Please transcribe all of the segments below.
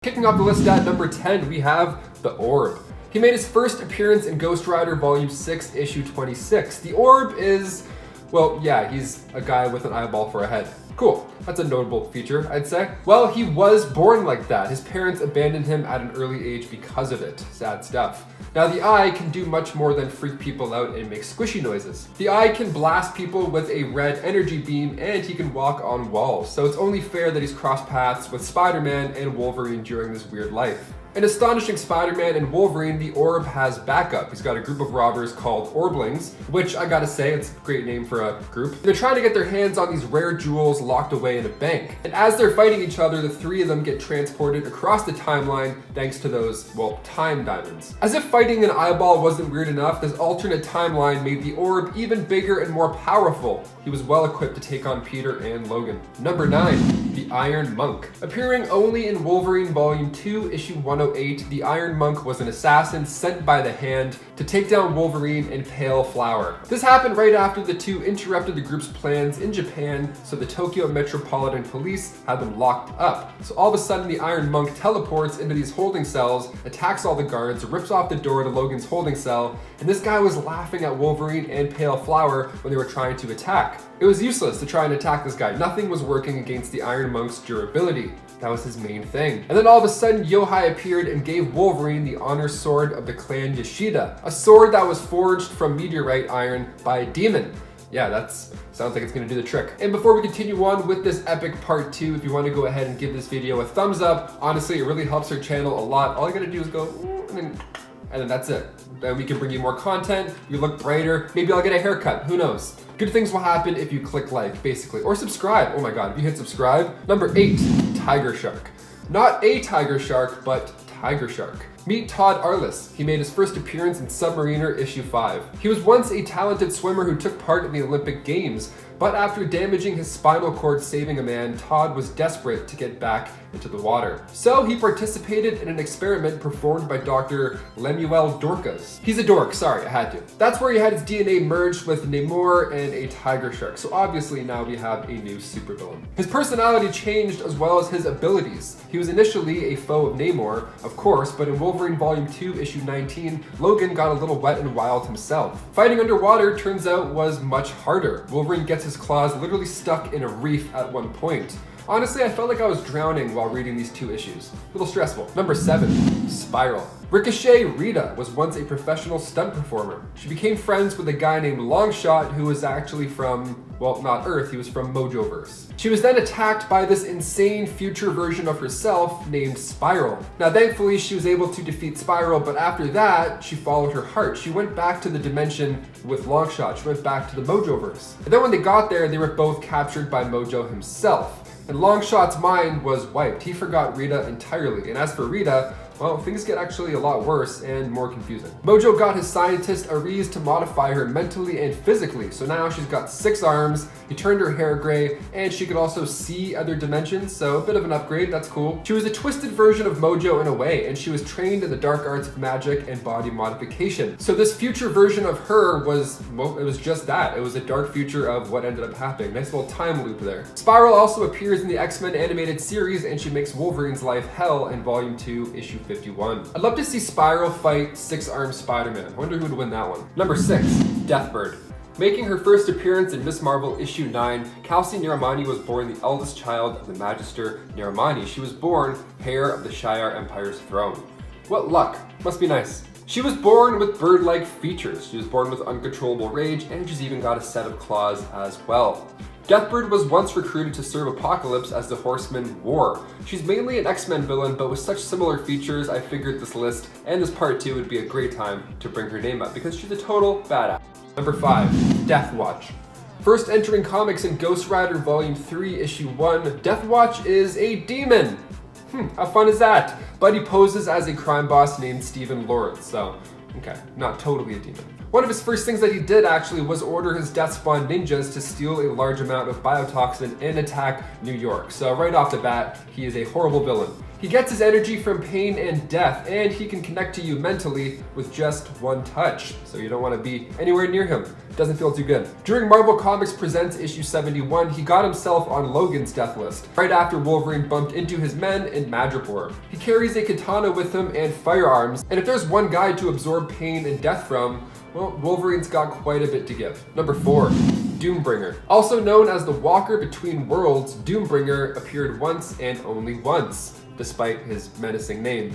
Kicking off the list at number 10, we have the Orb. He made his first appearance in Ghost Rider Volume 6, Issue 26. The Orb is, well, yeah, he's a guy with an eyeball for a head. Cool. That's a notable feature, I'd say. Well, he was born like that. His parents abandoned him at an early age because of it. Sad stuff. Now, the eye can do much more than freak people out and make squishy noises. The eye can blast people with a red energy beam, and he can walk on walls. So it's only fair that he's crossed paths with Spider-Man and Wolverine during this weird life. In Astonishing Spider-Man and Wolverine, the Orb has backup. He's got a group of robbers called Orblings, which I gotta say, it's a great name for a group. They're trying to get their hands on these rare jewels locked away in a bank. And as they're fighting each other, the three of them get transported across the timeline thanks to those, well, time diamonds. As if fighting an eyeball wasn't weird enough, this alternate timeline made the Orb even bigger and more powerful. He was well equipped to take on Peter and Logan. Number 9, the Iron Monk. Appearing only in Wolverine Volume 2, Issue 108, the Iron Monk was an assassin sent by the Hand to take down Wolverine and Pale Flower. This happened right after the two interrupted the group's plans in Japan, so the Tokyo Metropolitan Police had them locked up. So all of a sudden, the Iron Monk teleports into these holding cells, attacks all the guards, rips off the door to Logan's holding cell, and this guy was laughing at Wolverine and Pale Flower when they were trying to attack. It was useless to try and attack this guy. Nothing was working against the Iron Monk's durability. That was his main thing. And then all of a sudden, Yohei appeared and gave Wolverine the honor sword of the clan Yoshida, a sword that was forged from meteorite iron by a demon. Yeah, sounds like it's gonna do the trick. And before we continue on with this epic part 2, if you want to go ahead and give this video a thumbs up, honestly, it really helps our channel a lot. All you gotta do is go, and then that's it. Then we can bring you more content, you look brighter, maybe I'll get a haircut, who knows? Good things will happen if you click like, basically, or subscribe. Oh my God, if you hit subscribe. Number 8, Tiger Shark. Not a tiger shark, but Tiger Shark. Meet Todd Arliss. He made his first appearance in Submariner Issue 5. He was once a talented swimmer who took part in the Olympic Games, but after damaging his spinal cord saving a man, Todd was desperate to get back into the water. So he participated in an experiment performed by Dr. Lemuel Dorcas. He's a dork, sorry, I had to. That's where he had his DNA merged with Namor and a tiger shark. So obviously now we have a new supervillain. His personality changed as well as his abilities. He was initially a foe of Namor, of course, but in Wolverine Volume 2, Issue 19, Logan got a little wet and wild himself. Fighting underwater, turns out, was much harder. Wolverine gets his claws literally stuck in a reef at one point. Honestly, I felt like I was drowning while reading these 2 issues. A little stressful. Number 7, Spiral. Ricochet Rita was once a professional stunt performer. She became friends with a guy named Longshot who was actually from, well, not Earth, he was from Mojoverse. She was then attacked by this insane future version of herself named Spiral. Now, thankfully, she was able to defeat Spiral, but after that, she followed her heart. She went back to the dimension with Longshot. She went back to the Mojoverse. And then when they got there, they were both captured by Mojo himself. And Longshot's mind was wiped. He forgot Rita entirely. And as for Rita, well, things get actually a lot worse and more confusing. Mojo got his scientist Ares to modify her mentally and physically. So now she's got 6 arms, he turned her hair gray, and she could also see other dimensions, so a bit of an upgrade, that's cool. She was a twisted version of Mojo in a way, and she was trained in the dark arts of magic and body modification. So this future version of her was, well, it was just that. It was a dark future of what ended up happening. Nice little time loop there. Spiral also appears in the X-Men animated series, and she makes Wolverine's life hell in Volume 2, Issue 51. I'd love to see Spiral fight 6-armed Spider-Man. I wonder who would win that one. Number 6, Deathbird. Making her first appearance in Miss Marvel Issue 9, Kelsey Naramani was born the eldest child of the Magister Naramani. She was born heir of the Shi'ar Empire's throne. What luck. Must be nice. She was born with bird-like features. She was born with uncontrollable rage, and she's even got a set of claws as well. Deathbird was once recruited to serve Apocalypse as the Horseman War. She's mainly an X-Men villain, but with such similar features, I figured this list and this part 2 would be a great time to bring her name up because she's a total badass. Number 5, Deathwatch. First entering comics in Ghost Rider Volume 3, Issue 1, Deathwatch is a demon. How fun is that? But he poses as a crime boss named Stephen Lawrence, so, okay, not totally a demon. One of his first things that he did actually was order his Death Spawn ninjas to steal a large amount of biotoxin and attack New York. So right off the bat, he is a horrible villain. He gets his energy from pain and death, and he can connect to you mentally with just one touch, so you don't want to be anywhere near him. Doesn't feel too good. During Marvel Comics Presents issue 71, he got himself on Logan's death list, right after Wolverine bumped into his men in Madripoor. He carries a katana with him and firearms, and if there's one guy to absorb pain and death from, well, Wolverine's got quite a bit to give. Number 4, Doombringer. Also known as the Walker Between Worlds, Doombringer appeared once and only once, despite his menacing name.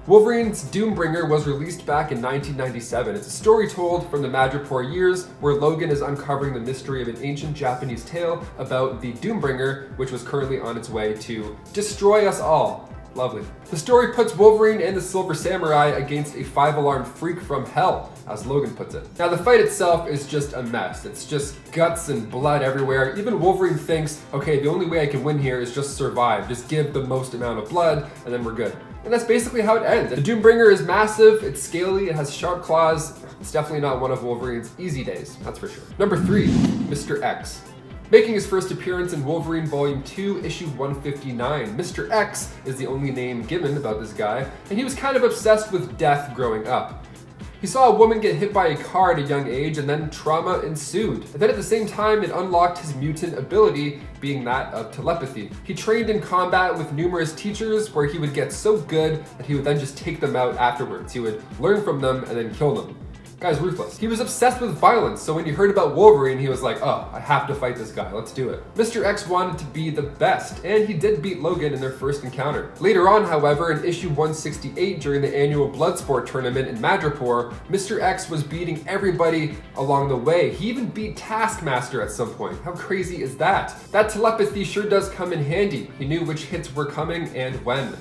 Wolverine's Doombringer was released back in 1997. It's a story told from the Madripoor years where Logan is uncovering the mystery of an ancient Japanese tale about the Doombringer, which was currently on its way to destroy us all. Lovely. The story puts Wolverine and the Silver Samurai against a 5-alarm freak from hell, as Logan puts it. Now the fight itself is just a mess. It's just guts and blood everywhere. Even Wolverine thinks, okay, the only way I can win here is just survive. Just give the most amount of blood and then we're good. And that's basically how it ends. The Doombringer is massive, it's scaly, it has sharp claws. It's definitely not one of Wolverine's easy days, that's for sure. Number 3, Mr. X. Making his first appearance in Wolverine Volume 2, issue 159, Mr. X is the only name given about this guy, and he was kind of obsessed with death growing up. He saw a woman get hit by a car at a young age, and then trauma ensued. And then at the same time, it unlocked his mutant ability, being that of telepathy. He trained in combat with numerous teachers, where he would get so good that he would then just take them out afterwards. He would learn from them and then kill them. Guy's ruthless. He was obsessed with violence, so when he heard about Wolverine, he was like, oh, I have to fight this guy, let's do it. Mr. X wanted to be the best, and he did beat Logan in their first encounter. Later on, however, in issue 168 during the annual Bloodsport tournament in Madripoor, Mr. X was beating everybody along the way. He even beat Taskmaster at some point. How crazy is that? That telepathy sure does come in handy. He knew which hits were coming and when.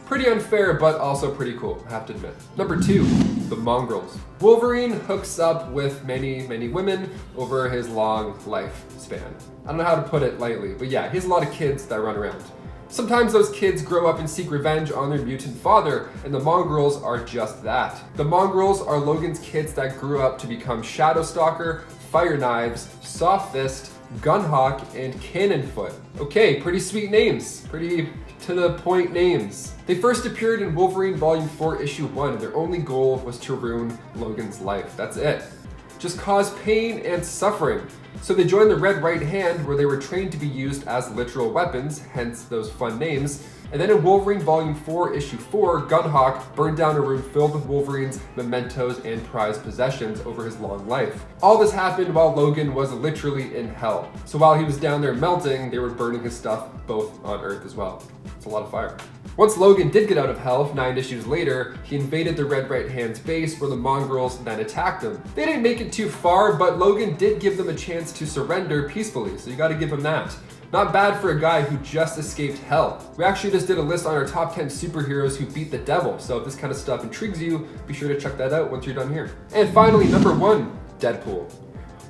Pretty unfair, but also pretty cool, I have to admit. Number 2, the Mongrels. Wolverine hooks up with many women over his long lifespan. I don't know how to put it lightly, but yeah, he has a lot of kids that run around. Sometimes those kids grow up and seek revenge on their mutant father, and the Mongrels are just that. The Mongrels are Logan's kids that grew up to become Shadowstalker, Fire Knives, Soft Fist, Gunhawk, and Cannonfoot. Okay, pretty sweet names. Pretty to the point names. They first appeared in Wolverine Volume 4, Issue 1, and their only goal was to ruin Logan's life. That's it. Just cause pain and suffering. So they joined the Red Right Hand, where they were trained to be used as literal weapons, hence those fun names. And then in Wolverine Volume 4, Issue 4, Gunhawk burned down a room filled with Wolverine's mementos and prized possessions over his long life. All this happened while Logan was literally in hell. So while he was down there melting, they were burning his stuff both on Earth as well. It's a lot of fire. Once Logan did get out of hell, 9 issues later, he invaded the Red Right Hand's base where the Mongrels then attacked him. They didn't make it too far, but Logan did give them a chance to surrender peacefully, so you gotta give him that. Not bad for a guy who just escaped hell. We actually just did a list on our top 10 superheroes who beat the devil, so if this kind of stuff intrigues you, be sure to check that out once you're done here. And finally, number 1, Deadpool.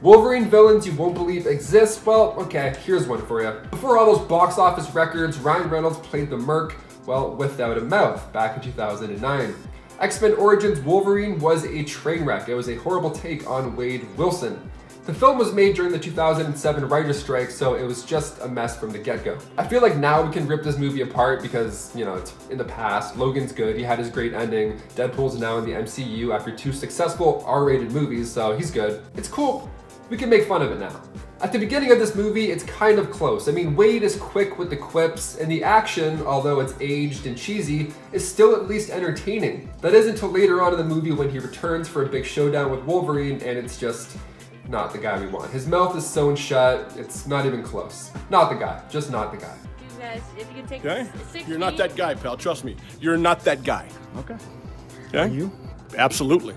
Wolverine villains you won't believe exist? Well, okay, here's one for you. Before all those box office records, Ryan Reynolds played the Merc, well, without a mouth, back in 2009. X-Men Origins Wolverine was a train wreck. It was a horrible take on Wade Wilson. The film was made during the 2007 writer's strike, so it was just a mess from the get-go. I feel like now we can rip this movie apart because, you know, it's in the past. Logan's good, he had his great ending. Deadpool's now in the MCU after 2 successful R-rated movies, so he's good. It's cool. We can make fun of it now. At the beginning of this movie, it's kind of close. I mean, Wade is quick with the quips, and the action, although it's aged and cheesy, is still at least entertaining. That is until later on in the movie when he returns for a big showdown with Wolverine, and it's just not the guy we want. His mouth is sewn shut, it's not even close. Not the guy, just not the guy. You guys, if you can take Okay? 6 You're not feet. that guy, pal. Trust me. You're not that guy. Okay. Okay? Are you? Absolutely.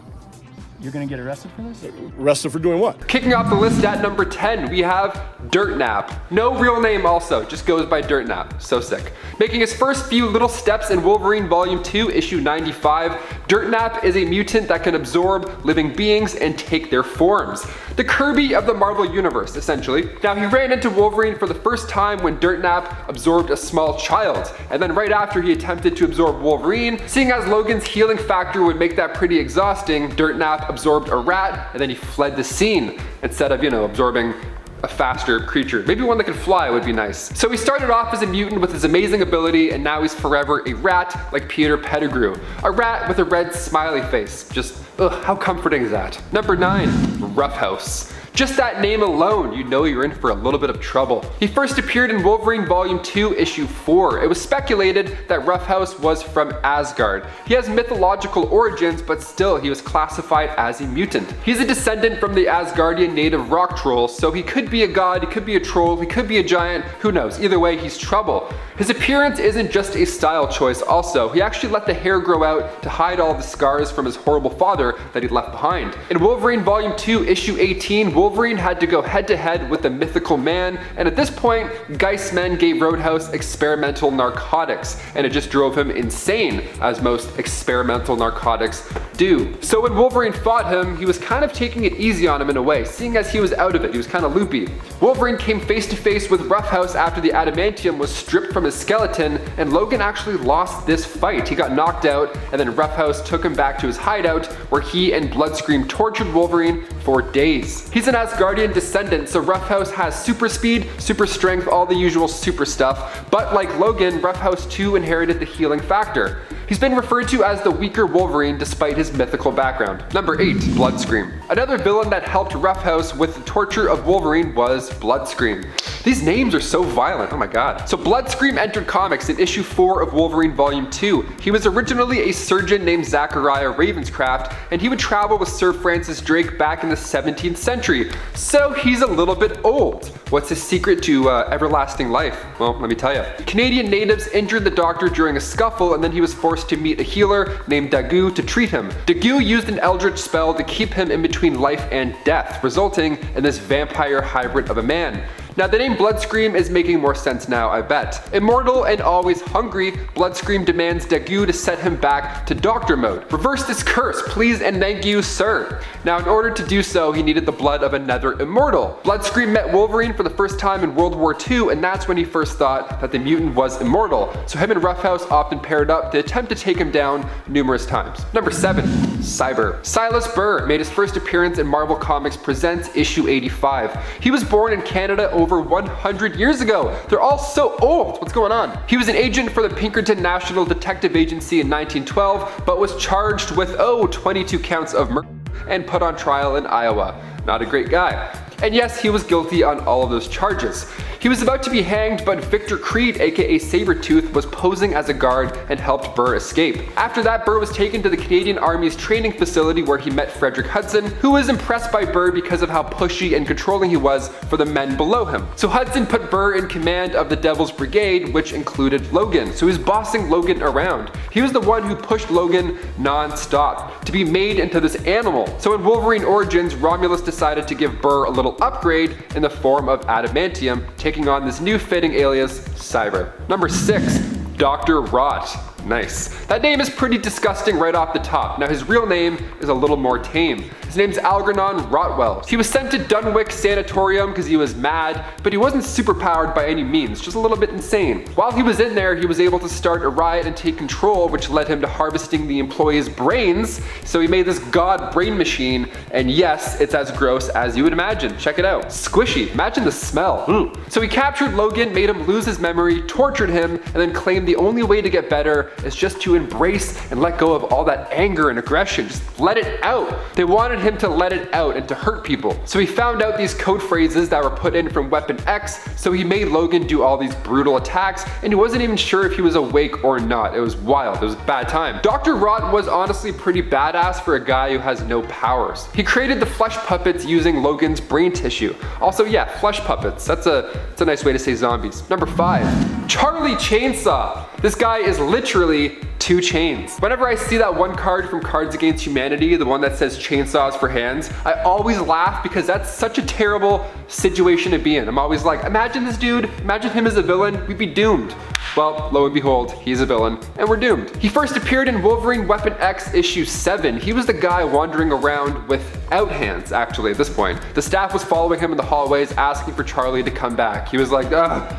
You're gonna get arrested for this? Arrested for doing what? Kicking off the list at number 10, we have Dirtnap. No real name also, just goes by Dirtnap. So sick. Making his first few little steps in Wolverine Volume 2, Issue 95, Dirtnap is a mutant that can absorb living beings and take their forms. The Kirby of the Marvel Universe, essentially. Now, he ran into Wolverine for the first time when Dirtnap absorbed a small child, and then right after he attempted to absorb Wolverine, seeing as Logan's healing factor would make that pretty exhausting, Dirtnap absorbed a rat, and then he fled the scene, instead of, you know, absorbing a a faster creature. Maybe one that could fly would be nice. So he started off as a mutant with his amazing ability, and now he's forever a rat like Peter Pettigrew. A rat with a red smiley face. Just, ugh, how comforting is that? Number 9, Roughhouse. Just that name alone, you know you're in for a little bit of trouble. He first appeared in Wolverine Volume 2, Issue 4. It was speculated that Roughhouse was from Asgard. He has mythological origins, but still he was classified as a mutant. He's a descendant from the Asgardian native rock trolls, so he could be a god, he could be a troll, he could be a giant, who knows. Either way, he's trouble. His appearance isn't just a style choice also. He actually let the hair grow out to hide all the scars from his horrible father that he left behind. In Wolverine Volume 2, Issue 18, Wolverine had to go head-to-head with the mythical man, and at this point, Geist's men gave Roadhouse experimental narcotics, and it just drove him insane, as most experimental narcotics do. So when Wolverine fought him, he was kind of taking it easy on him in a way, seeing as he was out of it, he was kind of loopy. Wolverine came face-to-face with Roughhouse after the adamantium was stripped from his skeleton, and Logan actually lost this fight. He got knocked out, and then Roughhouse took him back to his hideout, where he and Bloodscream tortured Wolverine for days. He's an Asgardian descendant, so Roughhouse has super speed, super strength, all the usual super stuff, but like Logan, Roughhouse too inherited the healing factor. He's been referred to as the weaker Wolverine despite his mythical background. Number 8, Bloodscream. Another villain that helped Roughhouse with the torture of Wolverine was Bloodscream. These names are so violent, oh my god. So Bloodscream entered comics in issue 4 of Wolverine Volume 2. He was originally a surgeon named Zachariah Ravenscraft, and he would travel with Sir Francis Drake back in the 17th century. So he's a little bit old. What's his secret to everlasting life? Well, let me tell you. Canadian natives injured the doctor during a scuffle, and then he was forced to meet a healer named Dagu to treat him. Dagu used an eldritch spell to keep him in between life and death, resulting in this vampire hybrid of a man. Now the name Bloodscream is making more sense now, I bet. Immortal and always hungry, Bloodscream demands Dagu to set him back to doctor mode. Reverse this curse, please and thank you, sir. Now in order to do so, he needed the blood of another immortal. Bloodscream met Wolverine for the first time in World War II, and that's when he first thought that the mutant was immortal. So him and Roughhouse often paired up to attempt to take him down numerous times. Number 7, Cyber. Silas Burr made his first appearance in Marvel Comics Presents issue 85. He was born in Canada over 100 years ago. They're all so old. What's going on? He was an agent for the Pinkerton National Detective Agency in 1912, but was charged with 22 counts of murder and put on trial in Iowa. Not a great guy. And yes, he was guilty on all of those charges. He was about to be hanged, but Victor Creed, aka Sabretooth, was posing as a guard and helped Burr escape. After that, Burr was taken to the Canadian Army's training facility where he met Frederick Hudson, who was impressed by Burr because of how pushy and controlling he was for the men below him. So Hudson put Burr in command of the Devil's Brigade, which included Logan. So he was bossing Logan around. He was the one who pushed Logan non-stop to be made into this animal. So in Wolverine Origins, Romulus decided to give Burr a little upgrade in the form of adamantium, taking on this new fitting alias, Cyber. Number 6, Dr. Rot. Nice. That name is pretty disgusting right off the top. Now his real name is a little more tame. His name's Algernon Rotwell. He was sent to Dunwich Sanatorium because he was mad, but he wasn't superpowered by any means, just a little bit insane. While he was in there, he was able to start a riot and take control, which led him to harvesting the employees' brains. So he made this god brain machine, and yes, it's as gross as you would imagine. Check it out. Squishy. Imagine the smell. So he captured Logan, made him lose his memory, tortured him, and then claimed the only way to get better is just to embrace and let go of all that anger and aggression. Just let it out. They wanted him to let it out and to hurt people. So he found out these code phrases that were put in from Weapon X, so he made Logan do all these brutal attacks, and he wasn't even sure if he was awake or not. It was wild. It was a bad time. Dr. Rot was honestly pretty badass for a guy who has no powers. He created the flesh puppets using Logan's brain tissue. Also, yeah, flesh puppets. That's a nice way to say zombies. Number 5, Charlie Chainsaw. This guy is literally 2 chains. Whenever I see that one card from Cards Against Humanity, the one that says chainsaws for hands, I always laugh because that's such a terrible situation to be in. I'm always like, imagine this dude, imagine him as a villain, we'd be doomed. Well, lo and behold, he's a villain, and we're doomed. He first appeared in Wolverine Weapon X issue 7. He was the guy wandering around without hands, actually, at this point. The staff was following him in the hallways, asking for Charlie to come back. He was like,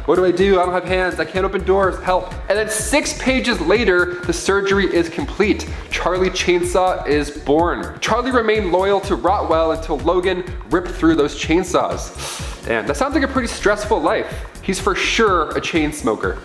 what do? I don't have hands, I can't open doors, help. And then 6 pages later, the surgery is complete. Charlie Chainsaw is born. Charlie remained loyal to Rotwell until Logan ripped through those chainsaws. Damn, that sounds like a pretty stressful life. He's for sure a chain smoker.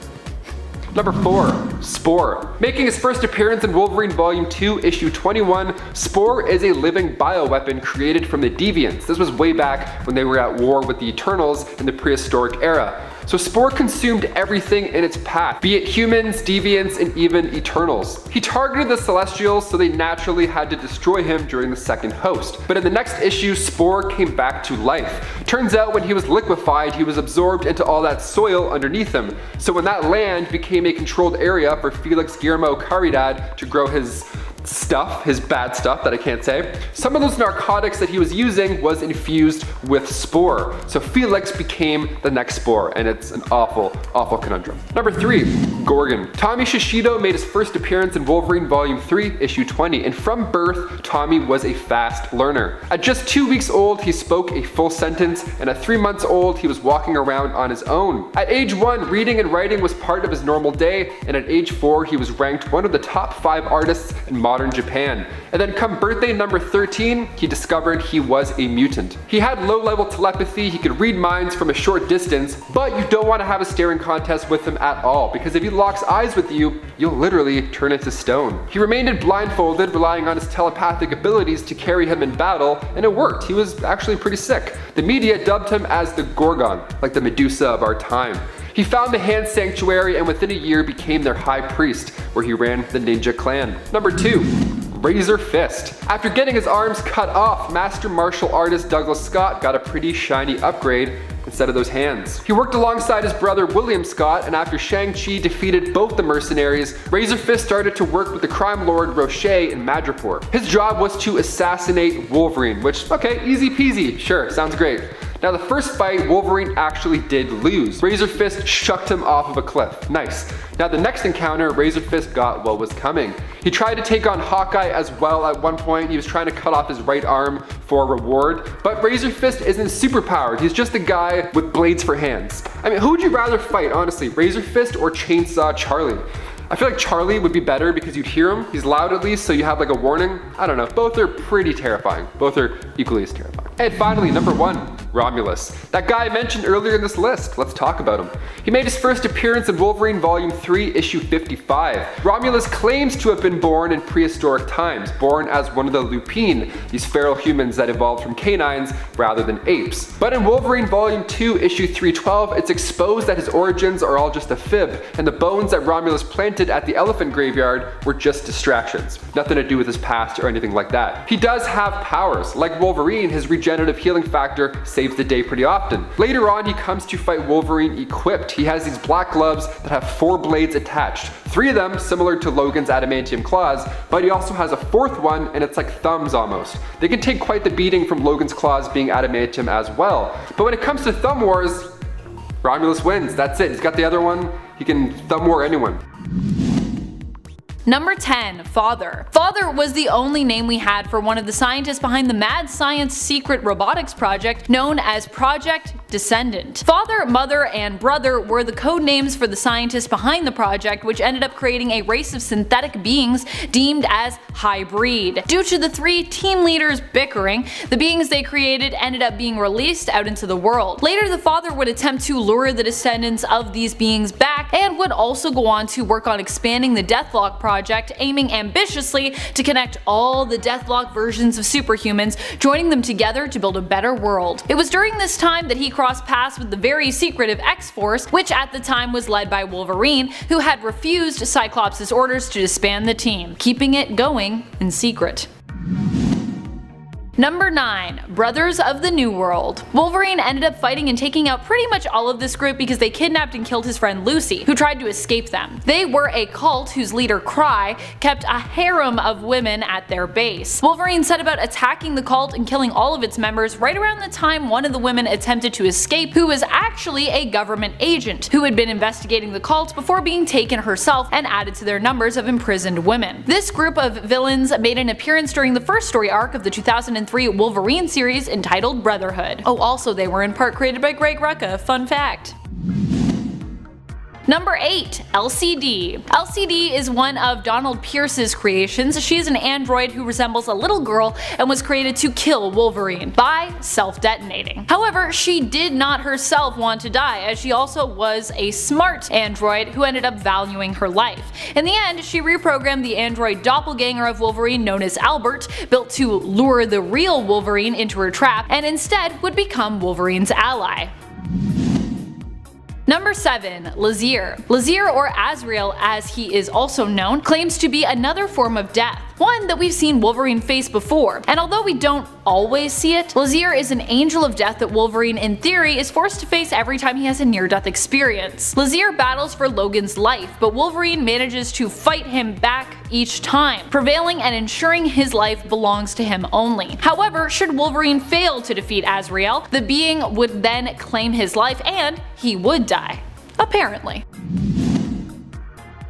Number 4, Spore. Making his first appearance in Wolverine Volume 2, Issue 21, Spore is a living bioweapon created from the Deviants. This was way back when they were at war with the Eternals in the prehistoric era. So Spore consumed everything in its path, be it humans, deviants, and even Eternals. He targeted the Celestials, so they naturally had to destroy him during the second host. But in the next issue, Spore came back to life. Turns out when he was liquefied, he was absorbed into all that soil underneath him. So when that land became a controlled area for Felix Guillermo Caridad to grow his stuff, his bad stuff that I can't say, some of those narcotics that he was using was infused with Spore. So Felix became the next Spore, and it's an awful, awful conundrum. Number 3, Gorgon. Tommy Shishido made his first appearance in Wolverine Volume 3, Issue 20, and from birth, Tommy was a fast learner. At just 2 weeks old, he spoke a full sentence, and at 3 months old, he was walking around on his own. At age 1, reading and writing was part of his normal day, and at age 4, he was ranked one of the top 5 artists in modern Japan. And then come birthday number 13, he discovered he was a mutant. He had low-level telepathy, he could read minds from a short distance, but you don't want to have a staring contest with him at all, because if he locks eyes with you, you'll literally turn into stone. He remained blindfolded, relying on his telepathic abilities to carry him in battle, and it worked. He was actually pretty sick. The media dubbed him as the Gorgon, like the Medusa of our time. He found the Hand Sanctuary and within a year became their high priest, where he ran the ninja clan. Number 2, Razor Fist. After getting his arms cut off, master martial artist Douglas Scott got a pretty shiny upgrade instead of those hands. He worked alongside his brother William Scott, and after Shang-Chi defeated both the mercenaries, Razor Fist started to work with the crime lord Roche in Madripoor. His job was to assassinate Wolverine, which, okay, easy peasy, sure, sounds great. Now the first fight, Wolverine actually did lose. Razor Fist shucked him off of a cliff. Nice. Now the next encounter, Razor Fist got what was coming. He tried to take on Hawkeye as well at one point. He was trying to cut off his right arm for a reward. But Razor Fist isn't superpowered. He's just a guy with blades for hands. I mean, who would you rather fight, honestly? Razor Fist or Chainsaw Charlie? I feel like Charlie would be better because you'd hear him. He's loud at least, so you have like a warning. I don't know. Both are pretty terrifying. Both are equally as terrifying. And finally, number 1, Romulus. That guy I mentioned earlier in this list. Let's talk about him. He made his first appearance in Wolverine Volume 3, Issue 55. Romulus claims to have been born in prehistoric times, born as one of the Lupine, these feral humans that evolved from canines rather than apes. But in Wolverine Volume 2, Issue 312, it's exposed that his origins are all just a fib, and the bones that Romulus planted at the elephant graveyard were just distractions. Nothing to do with his past or anything like that. He does have powers. Like Wolverine, his regenerative healing factor saves the day pretty often. Later on, he comes to fight Wolverine equipped. He has these black gloves that have 4 blades attached. 3 of them similar to Logan's adamantium claws, but he also has a 4th one and it's like thumbs almost. They can take quite the beating from Logan's claws being adamantium as well. But when it comes to thumb wars, Romulus wins. That's it. He's got the other one. He can thumb war anyone. Number 10, Father. Father was the only name we had for one of the scientists behind the mad science secret robotics project known as Project Descendant. Father, Mother, and Brother were the code names for the scientists behind the project, which ended up creating a race of synthetic beings deemed as hybrid. Due to the 3 team leaders bickering, the beings they created ended up being released out into the world. Later, the Father would attempt to lure the descendants of these beings back and would also go on to work on expanding the Deathlock project, aiming ambitiously to connect all the Deathlock versions of superhumans, joining them together to build a better world. It was during this time that he crossed paths with the very secretive X-Force, which at the time was led by Wolverine, who had refused Cyclops' orders to disband the team, keeping it going in secret. Number 9, Brothers of the New World. Wolverine ended up fighting and taking out pretty much all of this group because they kidnapped and killed his friend Lucy, who tried to escape them. They were a cult whose leader, Cry, kept a harem of women at their base. Wolverine set about attacking the cult and killing all of its members right around the time one of the women attempted to escape, who was actually a government agent who had been investigating the cult before being taken herself and added to their numbers of imprisoned women. This group of villains made an appearance during the first story arc of the 2003 Wolverine series entitled Brotherhood. Oh, also they were in part created by Greg Rucka, fun fact. Number 8. LCD. LCD is one of Donald Pierce's creations. She is an android who resembles a little girl and was created to kill Wolverine by self-detonating. However, she did not herself want to die, as she also was a smart android who ended up valuing her life. In the end, she reprogrammed the android doppelganger of Wolverine known as Albert, built to lure the real Wolverine into her trap, and instead would become Wolverine's ally. Number 7. Lazier. Lazier, or Azrael as he is also known, claims to be another form of death, one that we've seen Wolverine face before, and although we don't always see it, Lazier is an angel of death that Wolverine in theory is forced to face every time he has a near-death experience. Lazier battles for Logan's life, but Wolverine manages to fight him back each time, prevailing and ensuring his life belongs to him only. However, should Wolverine fail to defeat Azrael, the being would then claim his life and he would die. Apparently.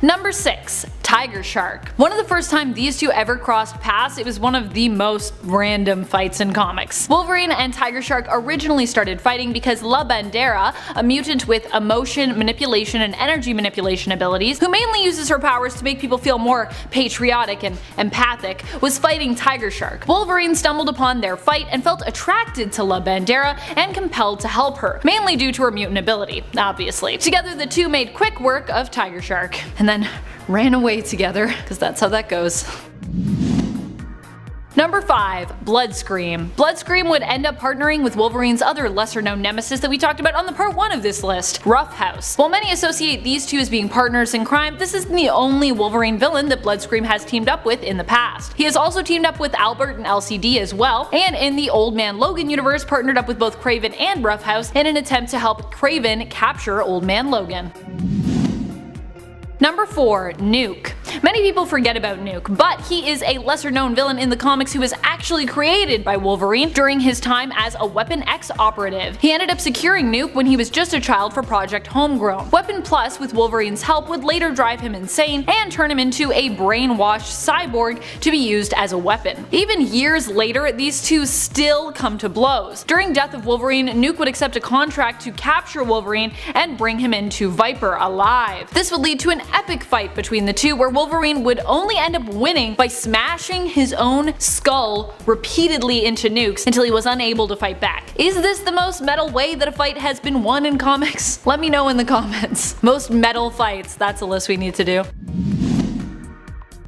Number 6. Tiger Shark. One of the first time these two ever crossed paths, it was one of the most random fights in comics. Wolverine and Tiger Shark originally started fighting because La Bandera, a mutant with emotion, manipulation, and energy manipulation abilities, who mainly uses her powers to make people feel more patriotic and empathic, was fighting Tiger Shark. Wolverine stumbled upon their fight and felt attracted to La Bandera and compelled to help her, mainly due to her mutant ability, obviously. Together the two made quick work of Tiger Shark, and then ran away together, because that's how that goes. Number 5. Bloodscream. Bloodscream would end up partnering with Wolverine's other lesser-known nemesis that we talked about on the part 1 of this list, Roughhouse. While many associate these two as being partners in crime, this isn't the only Wolverine villain that Bloodscream has teamed up with in the past. He has also teamed up with Albert and LCD as well, and in the Old Man Logan universe partnered up with both Kraven and Roughhouse in an attempt to help Kraven capture Old Man Logan. Number 4. Nuke. Many people forget about Nuke, but he is a lesser known villain in the comics who was actually created by Wolverine during his time as a Weapon X operative. He ended up securing Nuke when he was just a child for Project Homegrown. Weapon Plus, with Wolverine's help, would later drive him insane and turn him into a brainwashed cyborg to be used as a weapon. Even years later, these two still come to blows. During Death of Wolverine, Nuke would accept a contract to capture Wolverine and bring him into Viper alive. This would lead to an epic fight between the two, where Wolverine would only end up winning by smashing his own skull repeatedly into Nuke's until he was unable to fight back. Is this the most metal way that a fight has been won in comics? Let me know in the comments. Most metal fights, that's a list we need to do.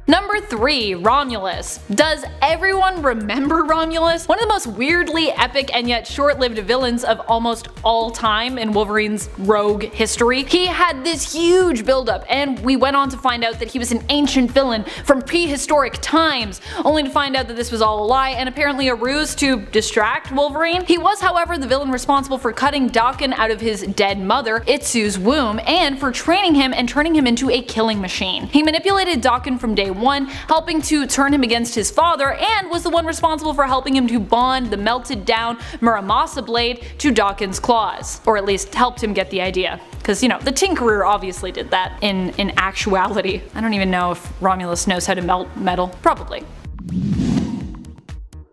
Number 3. Romulus. Does everyone remember Romulus? One of the most weirdly epic and yet short-lived villains of almost all time in Wolverine's rogue history. He had this huge buildup, and we went on to find out that he was an ancient villain from prehistoric times, only to find out that this was all a lie and apparently a ruse to distract Wolverine. He was, however, the villain responsible for cutting Daken out of his dead mother, Itsu's womb, and for training him and turning him into a killing machine. He manipulated Daken from day one, helping to turn him against his father, and was the one responsible for helping him to bond the melted down Muramasa blade to Daken's claws. Or at least helped him get the idea. Because, you know, the Tinkerer obviously did that in actuality. I don't even know if Romulus knows how to melt metal. Probably.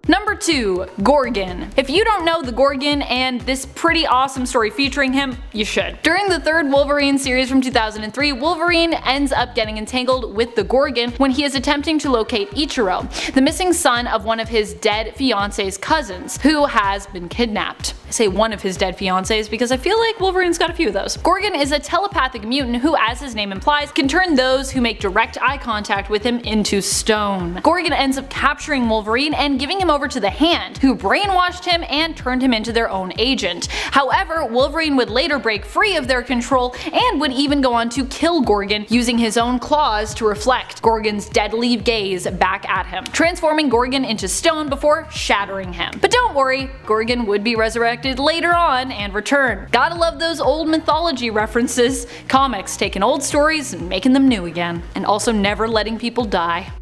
Number 2. Gorgon. If you don't know the Gorgon and this pretty awesome story featuring him, you should. During the third Wolverine series from 2003, Wolverine ends up getting entangled with the Gorgon when he is attempting to locate Ichiro, the missing son of one of his dead fiance's cousins, who has been kidnapped. I say one of his dead fiancés because I feel like Wolverine's got a few of those. Gorgon is a telepathic mutant who, as his name implies, can turn those who make direct eye contact with him into stone. Gorgon ends up capturing Wolverine and giving him over to the Hand, who brainwashed him and turned him into their own agent. However, Wolverine would later break free of their control and would even go on to kill Gorgon using his own claws to reflect Gorgon's deadly gaze back at him, transforming Gorgon into stone before shattering him. But don't worry, Gorgon would be resurrected later on and return. Gotta love those old mythology references. Comics taking old stories and making them new again, and also never letting people die.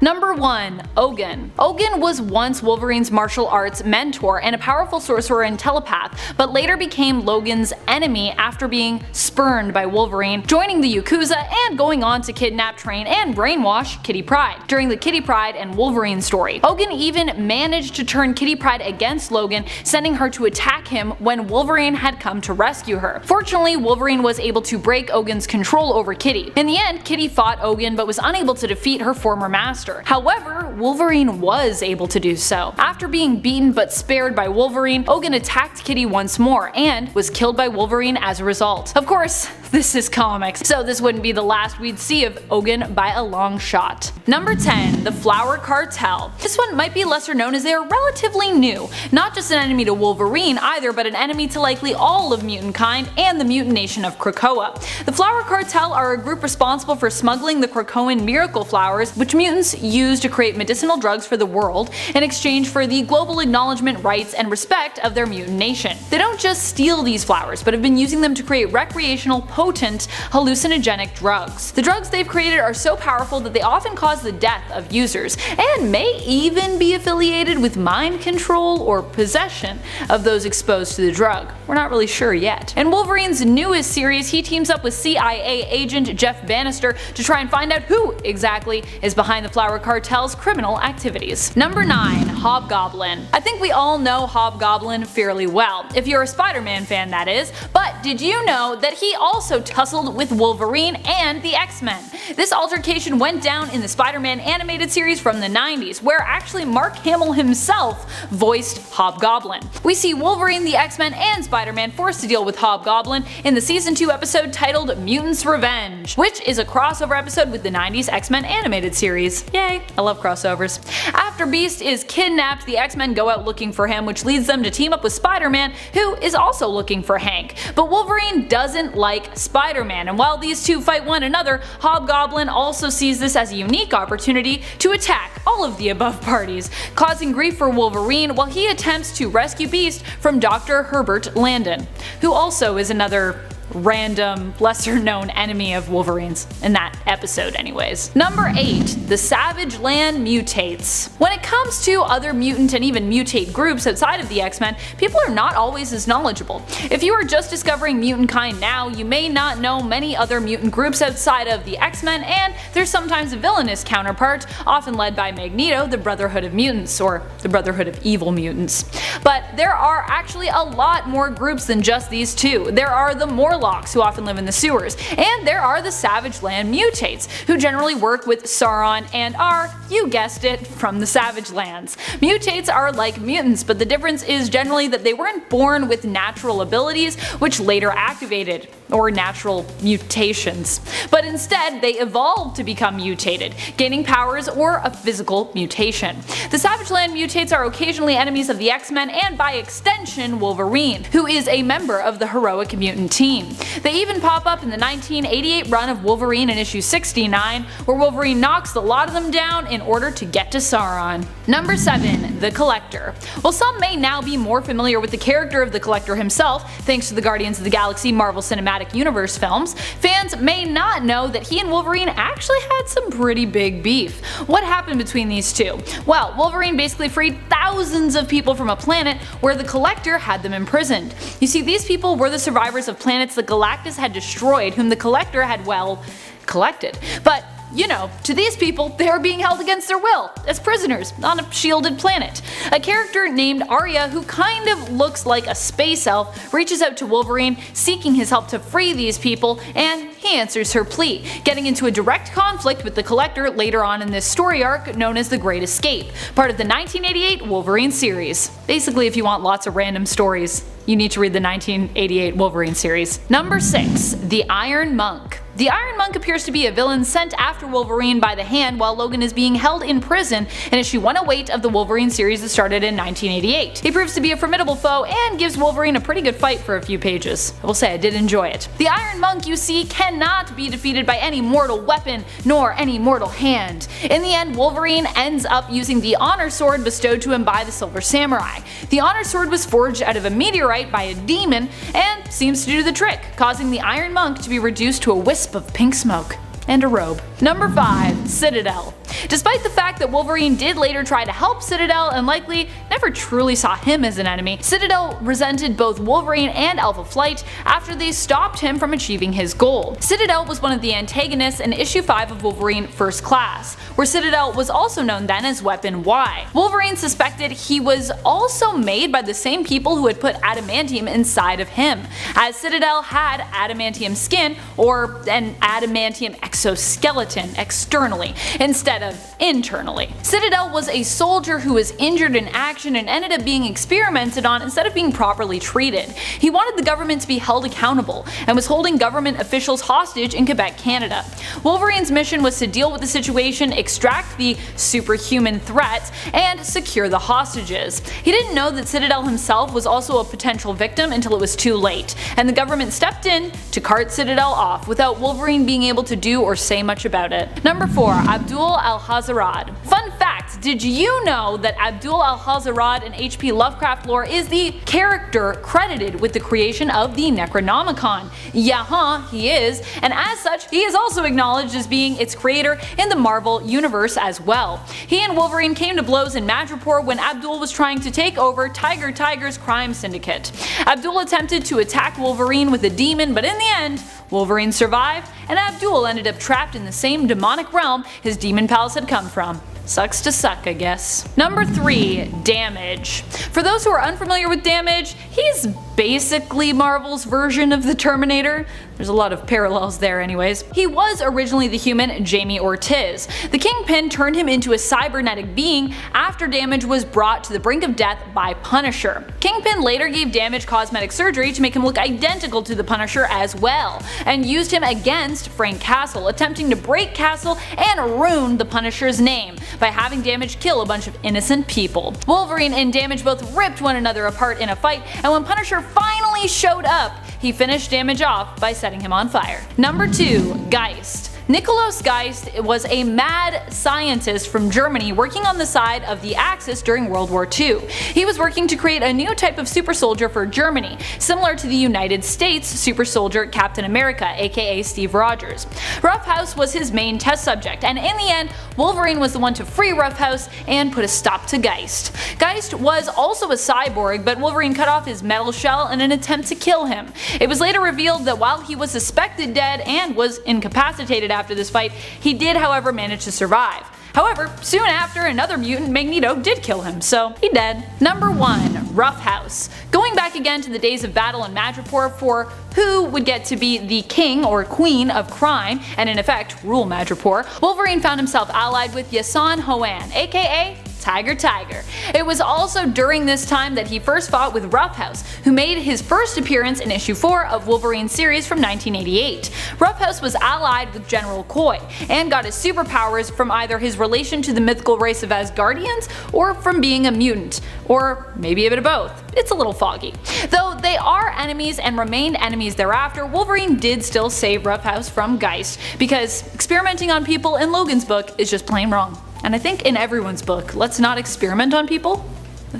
Number 1. Ogun. Ogun was once Wolverine's martial arts mentor and a powerful sorcerer and telepath, but later became Logan's enemy after being spurned by Wolverine, joining the Yakuza, and going on to kidnap, train, and brainwash Kitty Pryde during the Kitty Pryde and Wolverine story. Ogun even managed to turn Kitty Pryde against Logan, sending her to attack him when Wolverine had come to rescue her. Fortunately, Wolverine was able to break Ogun's control over Kitty. In the end, Kitty fought Ogun but was unable to defeat her former master. However, Wolverine was able to do so. After being beaten but spared by Wolverine, Ogun attacked Kitty once more and was killed by Wolverine as a result. Of course, this is comics, so this wouldn't be the last we'd see of Ogun by a long shot. Number 10. The Flower Cartel. This one might be lesser known as they are relatively new. Not just an enemy to Wolverine either, but an enemy to likely all of mutant kind and the mutant nation of Krakoa. The Flower Cartel are a group responsible for smuggling the Krakoan miracle flowers, which mutants use to create medicinal drugs for the world in exchange for the global acknowledgement, rights, and respect of their mutant nation. They don't just steal these flowers, but have been using them to create recreational, potent, hallucinogenic drugs. The drugs they've created are so powerful that they often cause the death of users, and may even be affiliated with mind control or possession of those exposed to the drug. We're not really sure yet. In Wolverine's newest series, he teams up with CIA agent Jeff Bannister to try and find out who exactly is behind the Flower Cartel's criminal activities. Number 9. Hobgoblin. I think we all know Hobgoblin fairly well, if you're a Spider-Man fan that is, but did you know that he also tussled with Wolverine and the X-Men? This altercation went down in the Spider-Man animated series from the 90s, where actually Mark Hamill himself voiced Hobgoblin. We see Wolverine, the X-Men, and Spider-Man forced to deal with Hobgoblin in the season 2 episode titled Mutants Revenge, which is a crossover episode with the 90s X-Men animated series. Yay, I love crossovers. After Beast is kidnapped, the X-Men go out looking for him, which leads them to team up with Spider-Man, who is also looking for Hank. But Wolverine doesn't like Spider-Man, and while these two fight one another, Hobgoblin also sees this as a unique opportunity to attack all of the above parties, causing grief for Wolverine while he attempts to rescue Beast from Dr. Herbert Landon, who also is another random, lesser known enemy of Wolverine's in that episode anyways. Number 8. The Savage Land Mutates. When it comes to other mutant and even mutate groups outside of the X-Men, people are not always as knowledgeable. If you are just discovering mutant kind now, you may not know many other mutant groups outside of the X-Men, and there's sometimes a villainous counterpart, often led by Magneto, the Brotherhood of Mutants, or the Brotherhood of Evil Mutants. But there are actually a lot more groups than just these two. There are the Morlocks, who often live in the sewers, and there are the Savage Land Mutates, who generally work with Sauron and are, you guessed it, from the Savage Lands. Mutates are like mutants, but the difference is generally that they weren't born with natural abilities which later activated, or natural mutations, but instead they evolved to become mutated, gaining powers or a physical mutation. The Savage Land Mutates are occasionally enemies of the X-Men and by extension Wolverine, who is a member of the heroic mutant team. They even pop up in the 1988 run of Wolverine in issue 69, where Wolverine knocks a lot of them down in order to get to Sauron. Number 7. The Collector. While some may now be more familiar with the character of the Collector himself, thanks to the Guardians of the Galaxy Marvel Cinematic Universe films, fans may not know that he and Wolverine actually had some pretty big beef. What happened between these two? Well, Wolverine basically freed thousands of people from a planet where the Collector had them imprisoned. You see, these people were the survivors of planets that Galactus had destroyed, whom the Collector had, well, collected. But you know, to these people, they are being held against their will, as prisoners, on a shielded planet. A character named Arya, who kind of looks like a space elf, reaches out to Wolverine, seeking his help to free these people, and he answers her plea, getting into a direct conflict with the Collector later on in this story arc known as The Great Escape, part of the 1988 Wolverine series. Basically, if you want lots of random stories, you need to read the 1988 Wolverine series. Number 6. The Iron Monk. The Iron Monk appears to be a villain sent after Wolverine by the Hand while Logan is being held in prison in issue 108 of the Wolverine series that started in 1988. He proves to be a formidable foe and gives Wolverine a pretty good fight for a few pages. I will say I did enjoy it. The Iron Monk, you see, cannot be defeated by any mortal weapon nor any mortal hand. In the end, Wolverine ends up using the Honor Sword bestowed to him by the Silver Samurai. The Honor Sword was forged out of a meteorite by a demon and seems to do the trick, causing the Iron Monk to be reduced to a wisp of pink smoke and a robe. Number 5. Citadel. Despite the fact that Wolverine did later try to help Citadel and likely never truly saw him as an enemy, Citadel resented both Wolverine and Alpha Flight after they stopped him from achieving his goal. Citadel was one of the antagonists in issue 5 of Wolverine First Class, where Citadel was also known then as Weapon Y. Wolverine suspected he was also made by the same people who had put adamantium inside of him, as Citadel had adamantium skin, or an adamantium exoskeleton, externally instead of internally. Citadel was a soldier who was injured in action and ended up being experimented on instead of being properly treated. He wanted the government to be held accountable and was holding government officials hostage in Quebec, Canada. Wolverine's mission was to deal with the situation, extract the superhuman threat, and secure the hostages. He didn't know that Citadel himself was also a potential victim until it was too late, and the government stepped in to cart Citadel off without Wolverine being able to do or say much about it. Number 4. Abdul Al-Hazarad. Fun fact, did you know that Abdul Al-Hazarad in H.P. Lovecraft lore is the character credited with the creation of the Necronomicon? Yeah, he is, and as such, he is also acknowledged as being its creator in the Marvel universe as well. He and Wolverine came to blows in Madripoor when Abdul was trying to take over Tiger's crime syndicate. Abdul attempted to attack Wolverine with a demon, but in the end, Wolverine survived, and Abdul ended up trapped in the same demonic realm his demon pals had come from. Sucks to suck, I guess. Number 3. Damage. For those who are unfamiliar with Damage, he's basically Marvel's version of the Terminator. There's a lot of parallels there anyways. He was originally the human Jamie Ortiz. The Kingpin turned him into a cybernetic being after Damage was brought to the brink of death by Punisher. Kingpin later gave Damage cosmetic surgery to make him look identical to the Punisher as well, and used him against Frank Castle, attempting to break Castle and ruin the Punisher's name by having Damage kill a bunch of innocent people. Wolverine and Damage both ripped one another apart in a fight, and when Punisher finally showed up, he finished Damage off by setting him on fire. Number 2. Geist. Nikolaus Geist was a mad scientist from Germany working on the side of the Axis during World War II. He was working to create a new type of super soldier for Germany, similar to the United States super soldier Captain America, aka Steve Rogers. Roughhouse was his main test subject, and in the end, Wolverine was the one to free Roughhouse and put a stop to Geist. Geist was also a cyborg, but Wolverine cut off his metal shell in an attempt to kill him. It was later revealed that while he was suspected dead and was incapacitated after this fight, he did however manage to survive. However, soon after, another mutant, Magneto, did kill him, so he dead. Number 1. Roughhouse. Going back again to the days of battle in Madripoor for who would get to be the king or queen of crime, and in effect rule Madripoor, Wolverine found himself allied with Yasan Hoan, aka Tiger. It was also during this time that he first fought with Roughhouse, who made his first appearance in issue 4 of Wolverine's series from 1988. Roughhouse was allied with General Koi, and got his superpowers from either his relation to the mythical race of Asgardians, or from being a mutant, or maybe a bit of both. It's a little foggy. Though they are enemies and remained enemies thereafter, Wolverine did still save Roughhouse from Geist, because experimenting on people in Logan's book is just plain wrong. And I think in everyone's book, let's not experiment on people.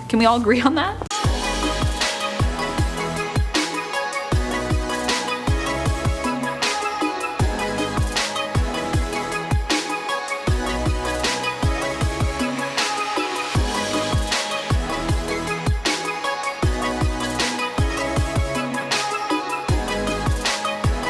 Can we all agree on that?